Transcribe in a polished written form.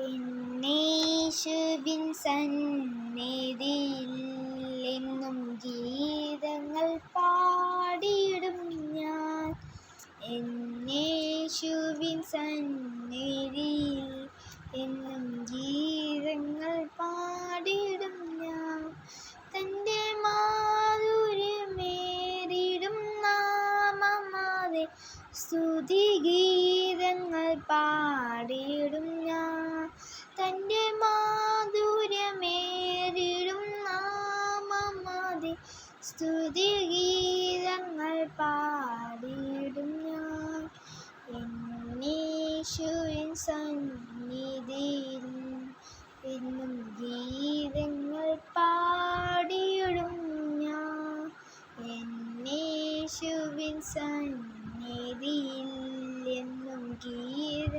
എന്നേശുവിൻ സന്നിധിയിൽ എന്നും ഗീതങ്ങൾ പാടിയിടും ഞാൻ. എന്നേശുവിൻ സന്നിധിയിൽ എന്നും ഗീതങ്ങൾ പാടിയിടും ഞാൻ. തൻ്റെ മാധുര്യമേറിടും നാമമാതെ സ്തുതിഗീതങ്ങൾ പാടിയിടും ഞാൻ. തൻ്റെ മാധുര്യമേറിടും നാമമാതെ സ്തുതിഗീതങ്ങൾ പാടിയിടും ഞാൻ. എന്നേശുവിൻ സന്നിധിയിൽ എന്നും ഗീതങ്ങൾ പാടിയിടും ഞാൻ. എന്നേശുവിൻ സന്നിധിയിൽ എന്നും ഗീത